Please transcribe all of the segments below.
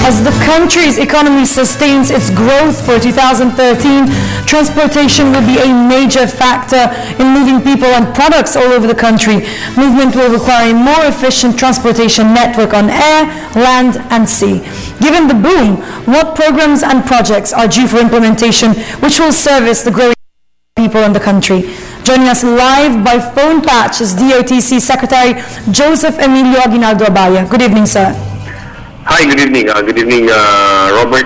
As the country's economy sustains its growth for 2013, transportation will be a major factor in moving people and products all over the country. Movement will require a more efficient transportation network on air, land, and sea. Given the boom, what programs and projects are due for implementation which will service the growing people in the country? Joining us live by phone patch is DOTC Secretary Joseph Emilio Aguinaldo Abaya. Good evening, sir. Hi, good evening. Robert.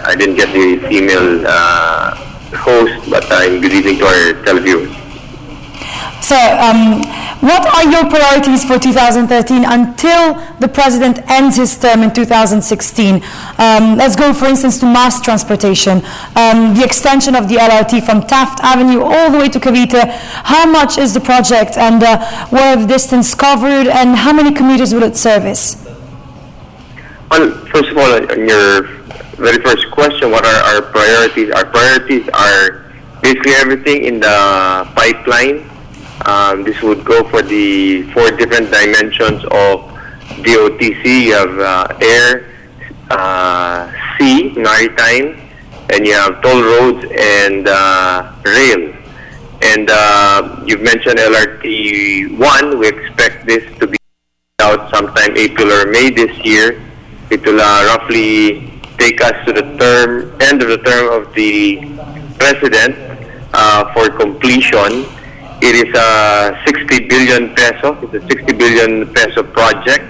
I didn't get the female host, but good evening to our televiewers. Sir, what are your priorities for 2013 until the President ends his term in 2016? Let's go, for instance, to mass transportation. The extension of the LRT from Taft Avenue all the way to Cavite. How much is the project, and what the distance covered, and how many commuters will it service? Well, first of all, on your very first question, what are our priorities? Our priorities are basically everything in the pipeline. This would go for the 4 different dimensions of DOTC. You have air, sea, maritime, and you have toll roads and rail. And you've mentioned LRT 1. We expect this to be out sometime April or May this year. It will roughly take us to the end of the term of the President for completion. It is a 60 billion peso. It's a 60 billion peso project.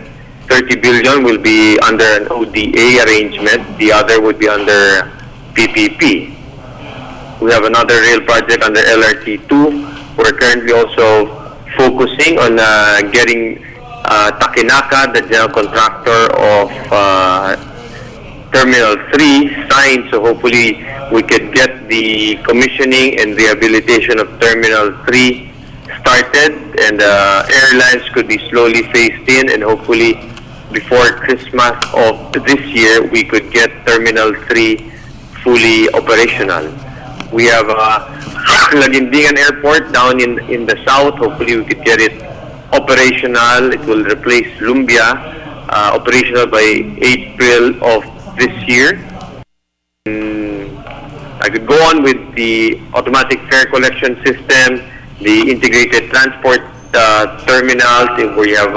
30 billion will be under an ODA arrangement. The other would be under PPP. We have another rail project under LRT2. We're currently also focusing on getting Takinaka, the general contractor of Terminal 3, signed, so hopefully we could get the commissioning and rehabilitation of Terminal 3 started, and airlines could be slowly phased in, and hopefully before Christmas of this year we could get Terminal 3 fully operational. We have Laguindingan Airport down in the south. Hopefully we could get it operational. It will replace Lumbia, operational by April of this year. I could go on with the automatic fare collection system, the integrated transport terminals, where you have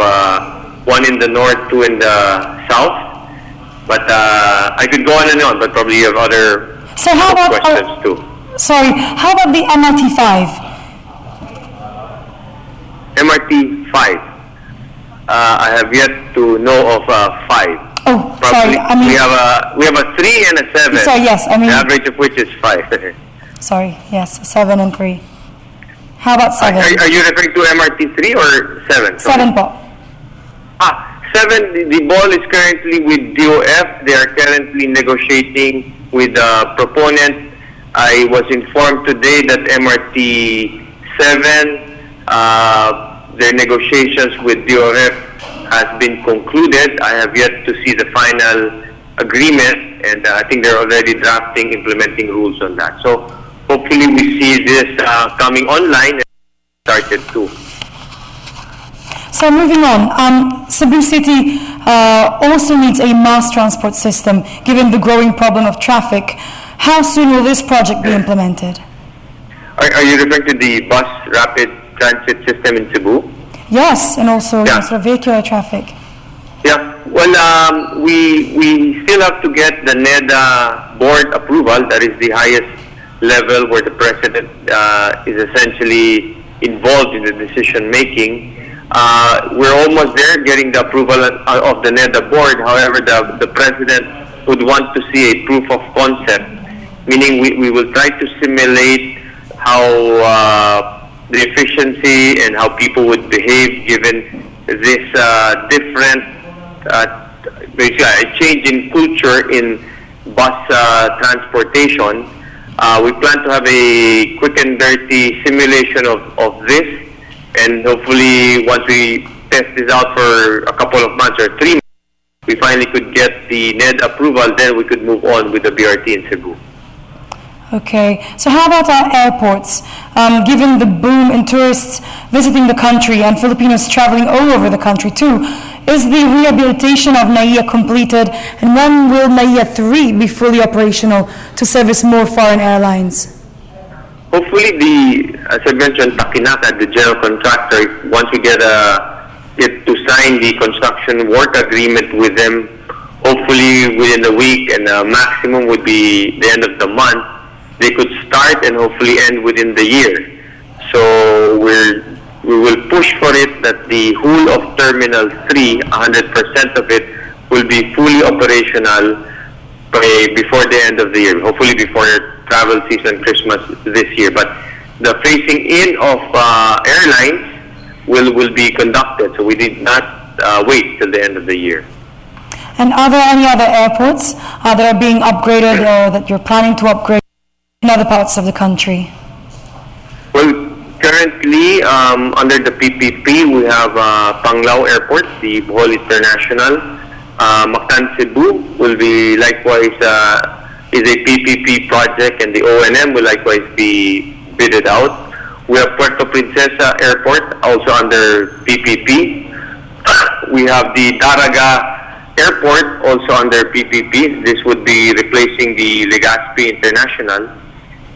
1 in the north, 2 in the south. But I could go on and on, but probably you have other questions too. Sorry, how about the MRT 5? MRT 5. I have yet to know of 5. Oh, probably, sorry. I mean, we have a 3 and a 7. Sorry, yes. I mean, the average of which is 5. Sorry, yes, 7 and 3. How about 7? Are you referring to MRT 3 or 7? 7 po. 7. The ball is currently with DOF. They are currently negotiating with the proponent. I was informed today that MRT 7. Their negotiations with DOF has been concluded. I have yet to see the final agreement, and I think they're already drafting implementing rules on that. So hopefully we see this coming online and started too. So moving on, Cebu City also needs a mass transport system given the growing problem of traffic. How soon will this project be implemented? Are you referring to the bus rapid transit system in Cebu? Yes, and also sort of vehicular traffic. Yeah, well, we still have to get the NEDA board approval. That is the highest level where the President is essentially involved in the decision making. We're almost there, getting the approval of the NEDA board. However, the President would want to see a proof of concept, meaning we will try to simulate how the efficiency and how people would behave given this different basically a change in culture in bus transportation. We plan to have a quick and dirty simulation of this, and hopefully once we test this out for a couple of months or 3 months, we finally could get the NED approval, then we could move on with the BRT in Cebu. Okay, so how about our airports? Given the boom in tourists visiting the country and Filipinos traveling all over the country too, Is the rehabilitation of NAIA completed, and when will NAIA 3 be fully operational to service more foreign airlines? Hopefully, as I mentioned, Takinaka, the general contractor, once we get to sign the construction work agreement with them, hopefully within a week, and maximum would be the end of the month, they could start and hopefully end within the year. So we will push for it that the whole of Terminal 3, 100% of it, will be fully operational before the end of the year, hopefully before travel season, Christmas this year. But the phasing in of airlines will be conducted, so we did not wait till the end of the year. And are there any other airports that are being upgraded or that you're planning to upgrade in other parts of the country? Well, currently, under the PPP, we have Panglao Airport, the Bohol International. Mactan Cebu will be likewise is a PPP project, and the O&M will likewise be bidded out. We have Puerto Princesa Airport, also under PPP. We have the Daraga Airport, also under PPP. This would be replacing the Legazpi International,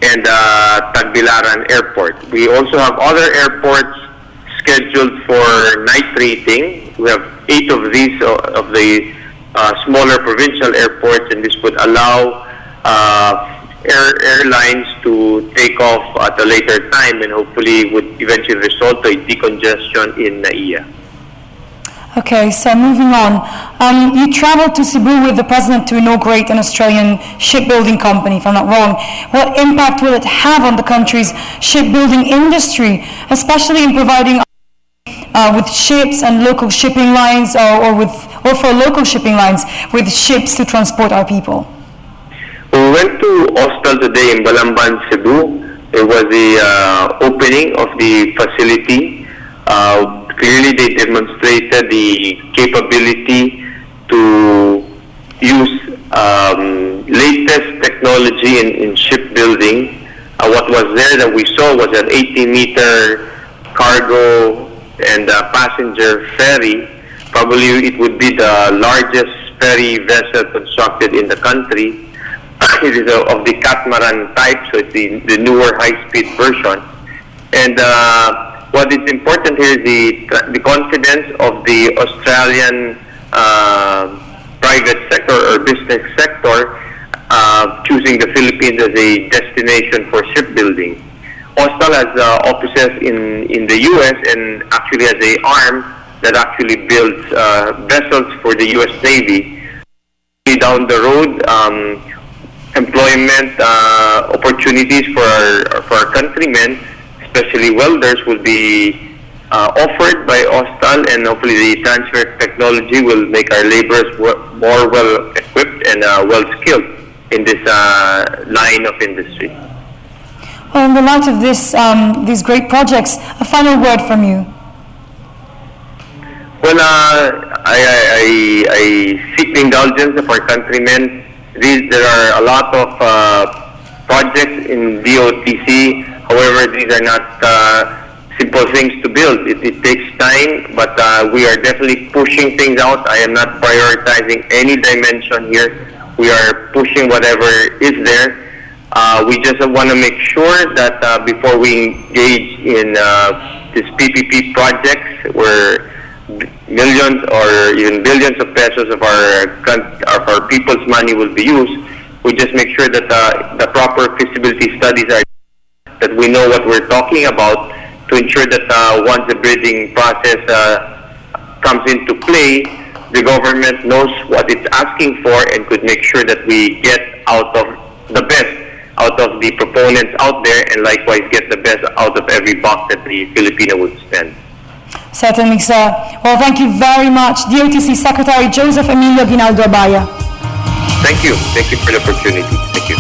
and Tagbilaran Airport. We also have other airports scheduled for night rating. We have 8 of these of the smaller provincial airports, and this would allow airlines to take off at a later time, and hopefully would eventually result to a decongestion in NAIA. Okay, so moving on. You traveled to Cebu with the president to inaugurate an Australian shipbuilding company, if I'm not wrong. What impact will it have on the country's shipbuilding industry, especially in providing with ships and local shipping lines, or for local shipping lines with ships to transport our people? We went to Hostel today in Balamban, Cebu. It was the opening of the facility. Clearly, they demonstrated the capability to use latest technology in shipbuilding. What was there that we saw was an 80-meter cargo and passenger ferry. Probably it would be the largest ferry vessel constructed in the country. It is of the catamaran type, so it's the newer high-speed version. And what is important here is the confidence of the Australian private sector or business sector choosing the Philippines as a destination for shipbuilding. Hostel has offices in the U.S. and actually has an arm that actually builds vessels for the U.S. Navy. Down the road, employment opportunities for our countrymen, especially welders, will be offered by Hostel, and hopefully the transfer technology will make our laborers more well equipped and well skilled in this line of industry. Well, in the light of these great projects, a final word from you. Well, I seek the indulgence of our countrymen. There are a lot of projects in DOTC. However, these are not simple things to build. It takes time, but we are definitely pushing things out. I am not prioritizing any dimension here. We are pushing whatever is there. We just want to make sure that before we engage in these PPP projects, where millions or even billions of pesos of our people's money will be used, we just make sure that the proper feasibility studies are, that we know what we're talking about, to ensure that once the bidding process comes into play, the government knows what it's asking for and could make sure that we get out of the best out of the proponents out there, and likewise get the best out of every buck that the Filipino would spend. Certainly, sir. Well, thank you very much, DOTC Secretary Joseph Emilio Ginaldo Abaya. Thank you. Thank you for the opportunity. Thank you.